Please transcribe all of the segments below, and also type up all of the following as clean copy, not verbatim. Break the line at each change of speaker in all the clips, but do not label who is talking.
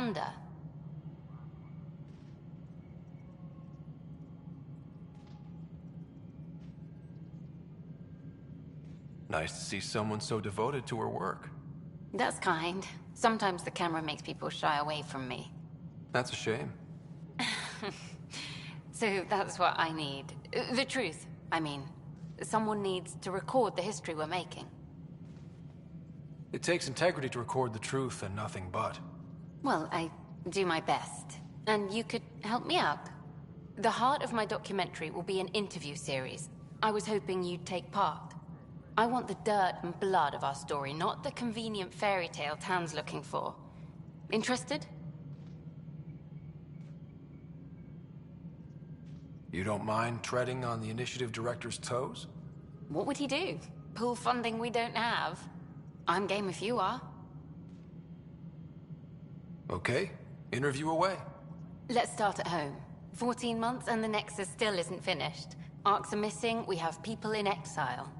under.
Nice to see someone so devoted to her work.
That's kind. Sometimes the camera makes people shy away from me.
That's a shame.
So that's what I need. The truth, I mean. Someone needs to record the history we're making.
It takes integrity to record the truth and nothing but.
Well, I do my best. And you could help me out. The heart of my documentary will be an interview series. I was hoping you'd take part. I want the dirt and blood of our story, not the convenient fairy tale Tan's looking for. Interested?
You don't mind treading on the initiative director's toes?
What would he do? Pull funding we don't have? I'm game if you are.
Okay, interview away.
Let's start at home. 14 months and the Nexus still isn't finished. Arcs are missing, we have people in exile.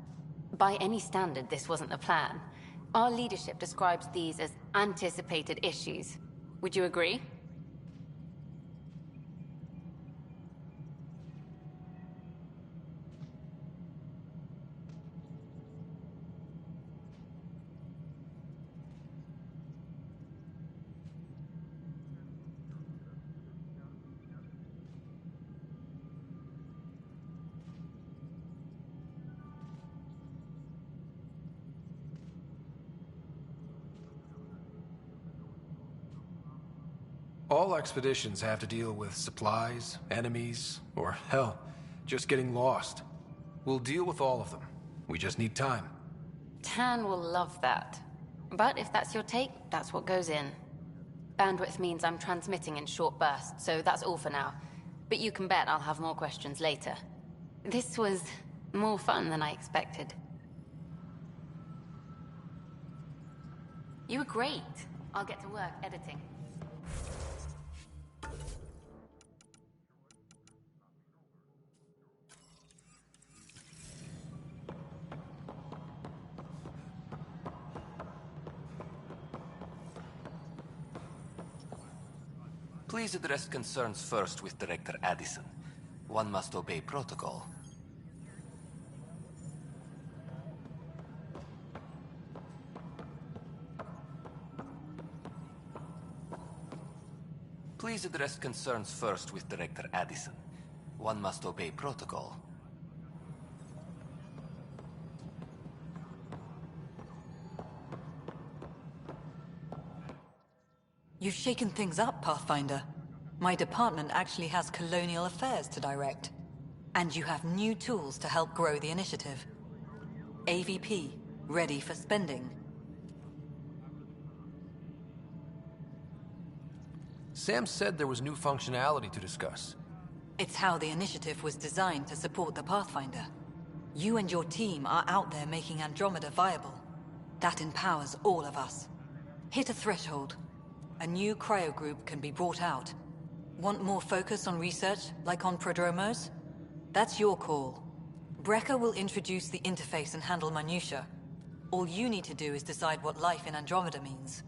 By any standard, this wasn't the plan. Our leadership describes these as anticipated issues. Would you agree?
All expeditions have to deal with supplies, enemies, or hell, just getting lost. We'll deal with all of them. We just need time.
Tan will love that. But if that's your take, that's what goes in. Bandwidth means I'm transmitting in short bursts, so that's all for now. But you can bet I'll have more questions later. This was more fun than I expected. You were great. I'll get to work editing.
Please address concerns first with Director Addison. One must obey protocol. Please address concerns first with Director Addison. One must obey protocol.
You've shaken things up, Pathfinder. My department actually has colonial affairs to direct. And you have new tools to help grow the initiative. AVP, ready for spending.
Sam said there was new functionality to discuss.
It's how the initiative was designed to support the Pathfinder. You and your team are out there making Andromeda viable. That empowers all of us. Hit a threshold. A new cryo group can be brought out. Want more focus on research, like on prodromos? That's your call. Brecker will introduce the interface and handle minutiae. All you need to do is decide what life in Andromeda means.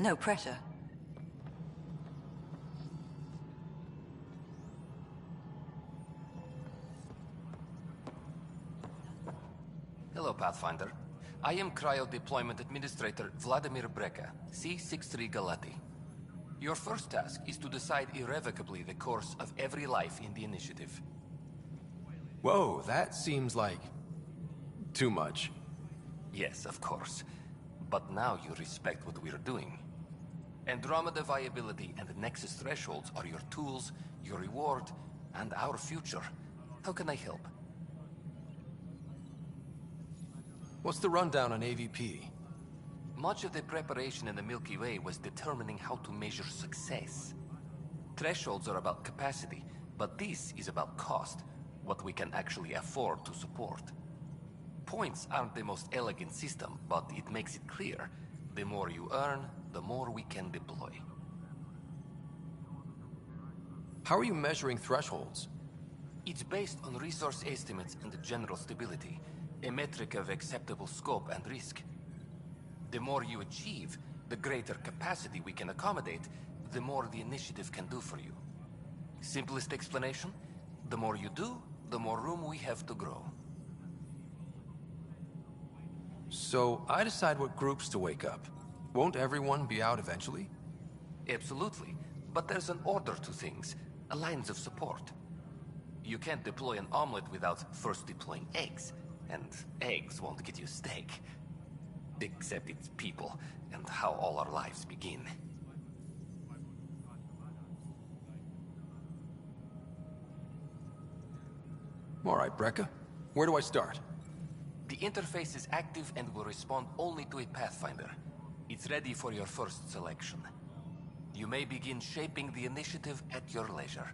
No pressure.
Hello, Pathfinder. I am Cryo Deployment Administrator Vladimir Brecker, C-63 Galati. Your first task is to decide irrevocably the course of every life in the initiative.
Whoa, that seems like too much.
Yes, of course. But now you respect what we're doing. Andromeda viability and Nexus thresholds are your tools, your reward, and our future. How can I help?
What's the rundown on AVP?
Much of the preparation in the Milky Way was determining how to measure success. Thresholds are about capacity, but this is about cost, what we can actually afford to support. Points aren't the most elegant system, but it makes it clear. The more you earn, the more we can deploy.
How are you measuring thresholds?
It's based on resource estimates and general stability, a metric of acceptable scope and risk. The more you achieve, the greater capacity we can accommodate, the more the initiative can do for you. Simplest explanation, the more you do, the more room we have to grow.
So, I decide what groups to wake up. Won't everyone be out eventually?
Absolutely, but there's an order to things, lines of support. You can't deploy an omelet without first deploying eggs, and eggs won't get you steak. Except it's people, and how all our lives begin.
All right, Brekka. Where do I start?
The interface is active and will respond only to a Pathfinder. It's ready for your first selection. You may begin shaping the initiative at your leisure.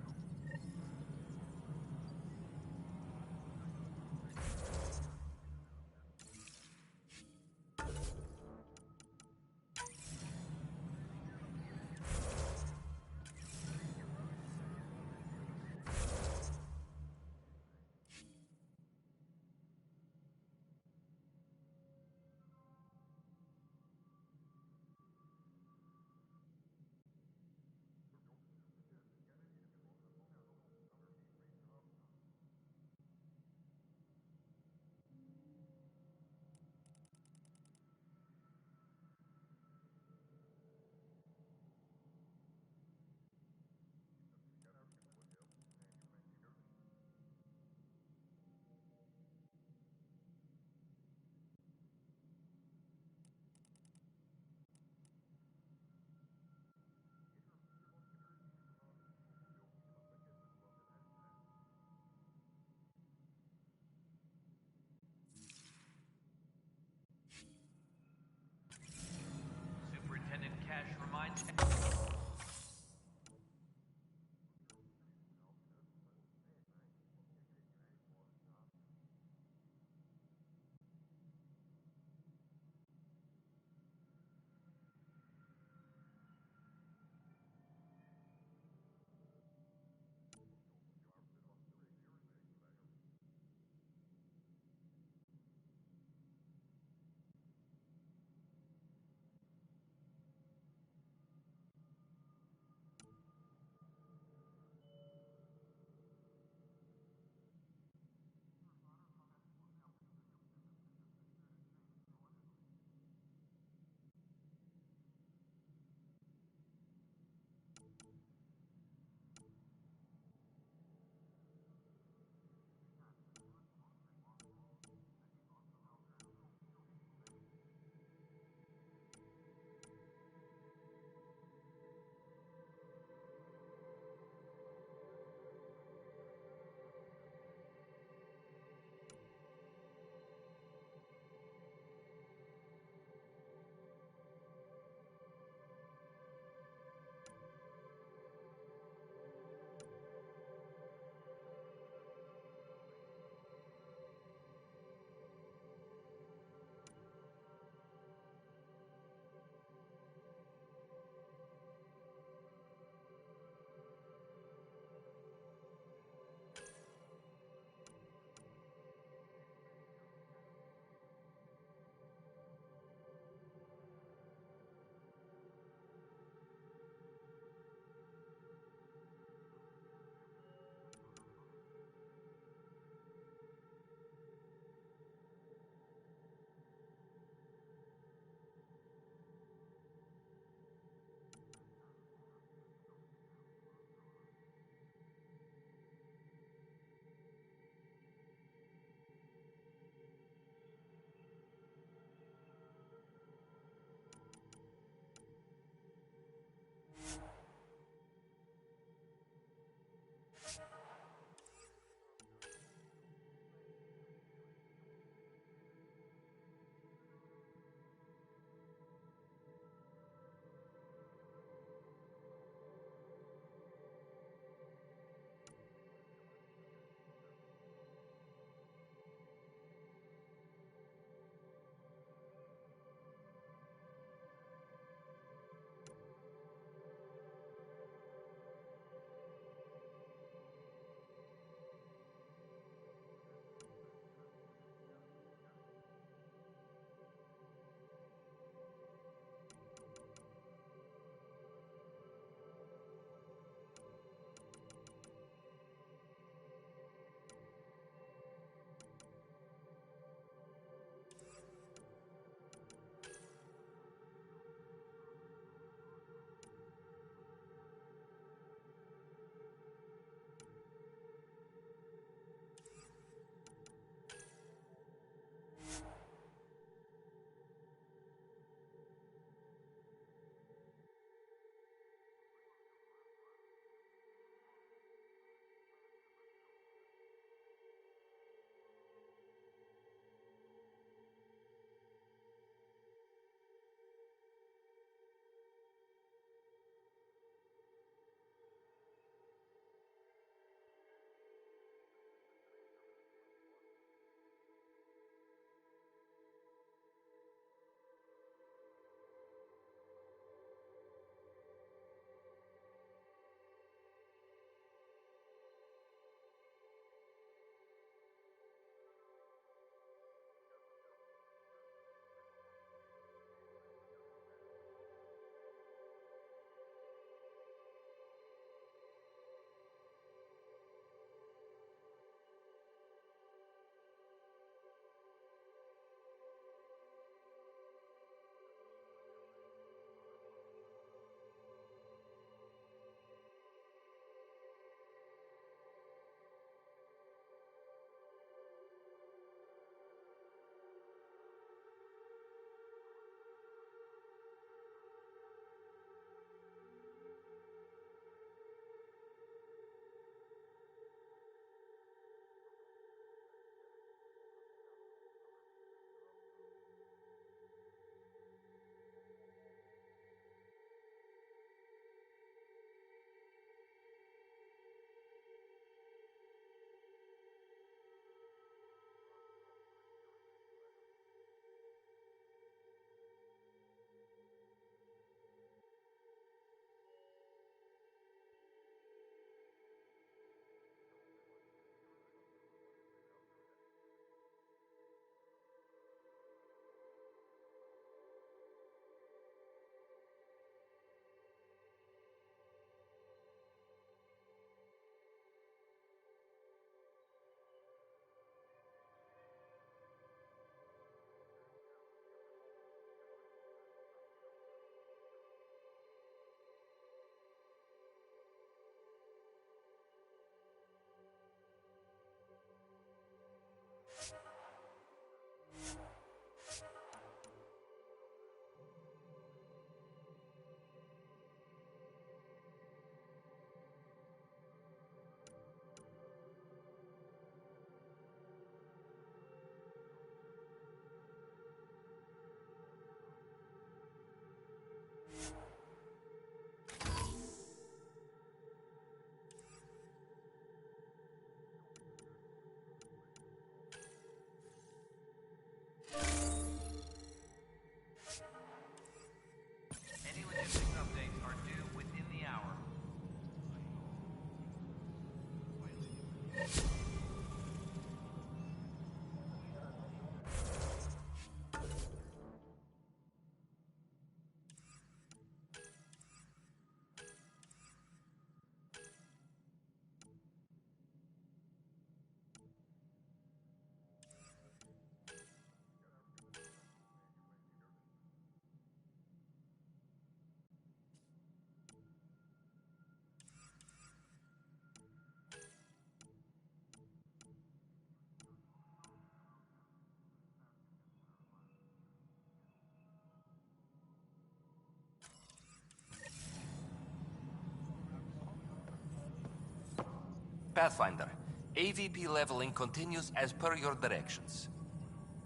Pathfinder, AVP leveling continues as per your directions.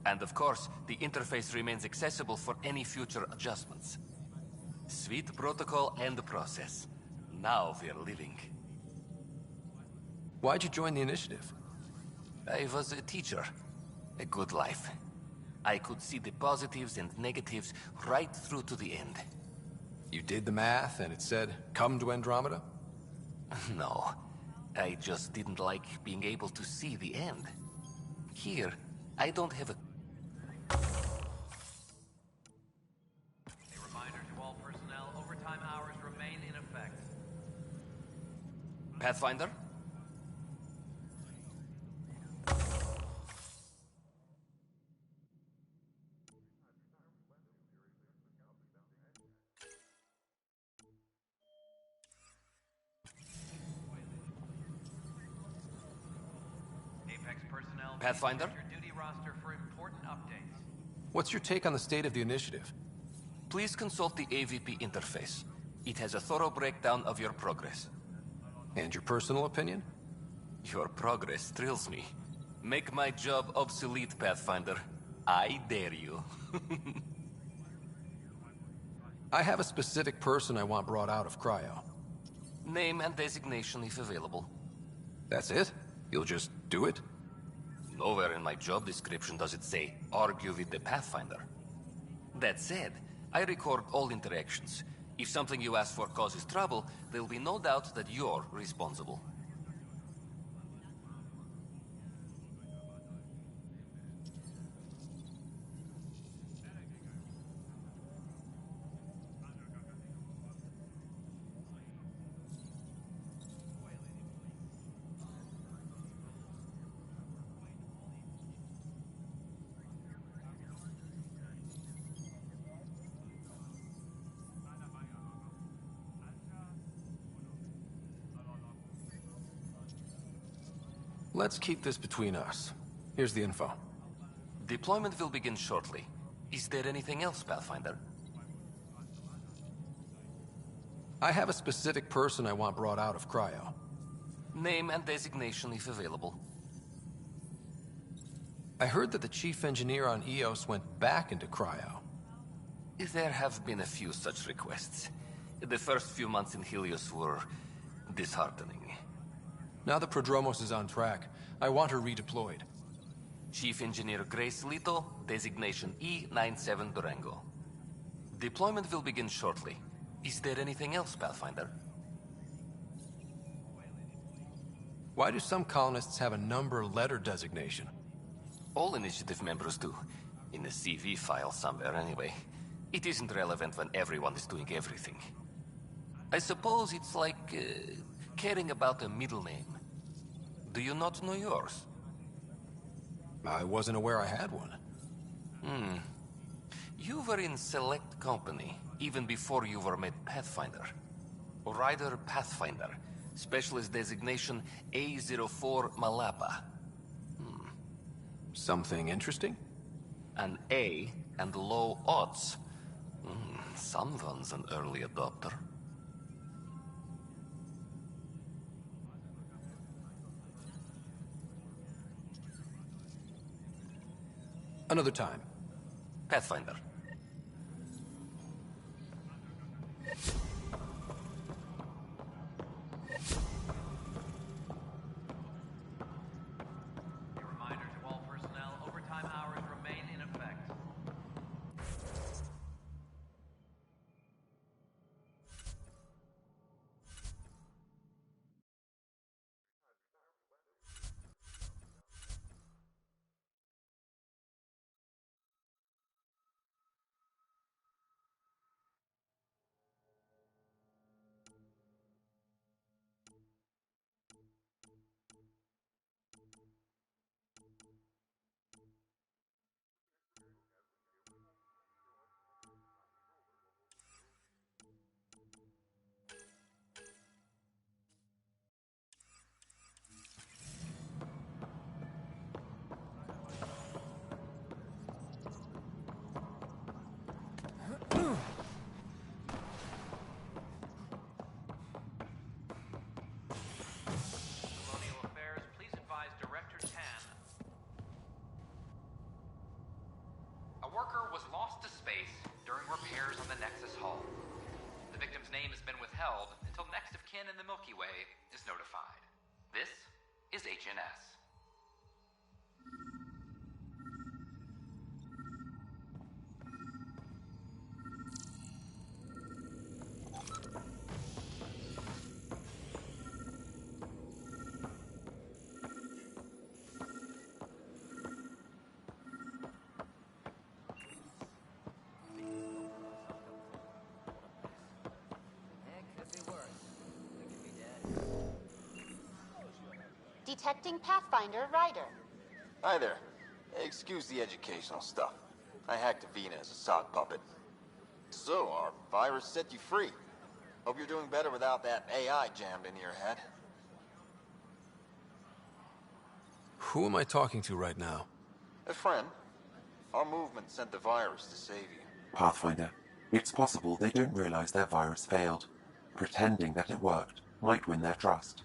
And of course, the interface remains accessible for any future adjustments. Sweet protocol and process. Now we're living.
Why'd you join the initiative?
I was a teacher. A good life. I could see the positives and negatives right through to the end.
You did the math and it said, come to Andromeda?
No. I just didn't like being able to see the end. Here, I don't have a...
A reminder to all personnel, overtime hours remain in effect.
Pathfinder?
Apex personnel,
Pathfinder?
please check your duty roster for important updates.
What's your take on the state of the initiative?
Please consult the AVP interface. It has a thorough breakdown of your progress.
And your personal opinion?
Your progress thrills me. Make my job obsolete, Pathfinder. I dare you.
I have a specific person I want brought out of cryo.
Name and designation if available.
That's it? You'll just do it?
Nowhere in my job description does it say, argue with the Pathfinder. That said, I record all interactions. If something you ask for causes trouble, there'll be no doubt that you're responsible.
Let's keep this between us. Here's the info.
Deployment will begin shortly. Is there anything else, Pathfinder?
I have a specific person I want brought out of cryo.
Name and designation if available.
I heard that the chief engineer on EOS went back into cryo.
There have been a few such requests. The first few months in Helios were disheartening.
Now that Prodromos is on track, I want her redeployed.
Chief Engineer Grace Lito, designation E97 Durango. Deployment will begin shortly. Is there anything else, Pathfinder?
Why do some colonists have a number letter designation?
All initiative members do. In a CV file somewhere, anyway. It isn't relevant when everyone is doing everything. I suppose it's like caring about a middle name. Do you not know yours?
I wasn't aware I had one.
You were in select company, even before you were made Pathfinder. Rider Pathfinder, specialist designation A04 Malapa.
Something interesting?
An A and low odds. Someone's an early adopter.
Another time.
Pathfinder.
kin in the Milky Way is notified. This is HNS.
Detecting Pathfinder Ryder.
Hi there. Excuse the educational stuff. I hacked Avina as a sock puppet. So, our virus set you free. Hope you're doing better without that AI jammed into your head.
Who am I talking to right now?
A friend. Our movement sent the virus to save you.
Pathfinder, it's possible they don't realize their virus failed. Pretending that it worked might win their trust.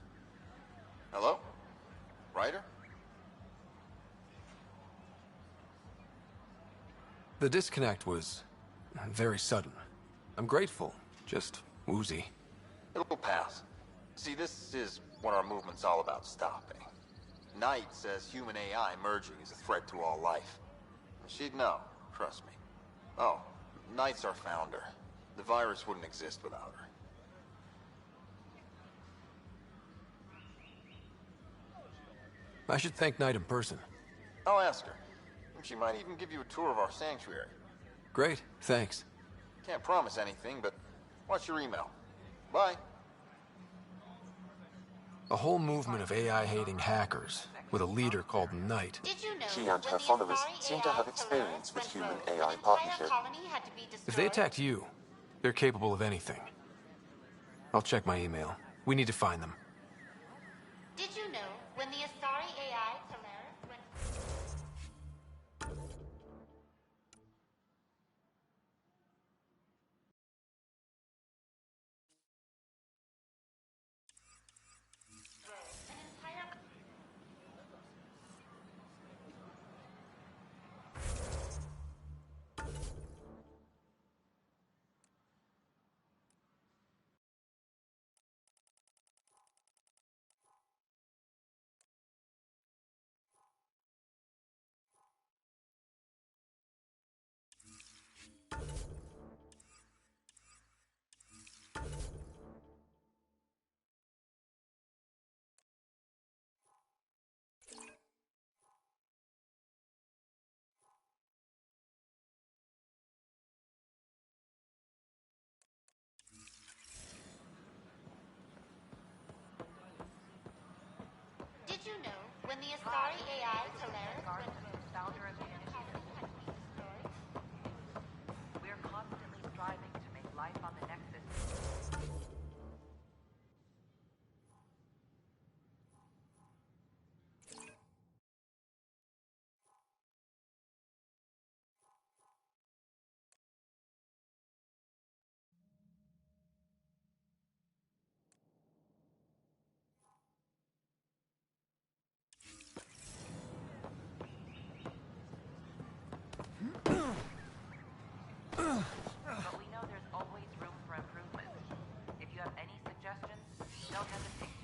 Hello? Ryder?
The disconnect was very sudden. I'm grateful, just woozy.
It'll pass. See, this is what our movement's all about stopping. Knight says human AI merging is a threat to all life. She'd know, trust me. Oh, Knight's our founder. The virus wouldn't exist without her.
I should thank Knight in person.
I'll ask her. She might even give you a tour of our sanctuary.
Great, thanks.
Can't promise anything, but watch your email. Bye.
A whole movement of AI-hating hackers, with a leader called Knight.
Did you know
She and her followers seem to have experience with human-AI partnership.
If they attacked you, they're capable of anything. I'll check my email. We need to find them.
Did you know when the Asari AI Polaris went... Did you know when the Asari AI Polaris went...
Founder of the initiative. We're constantly striving to make life on the Nexus. But we know there's always room for improvement. If you have any suggestions, don't hesitate.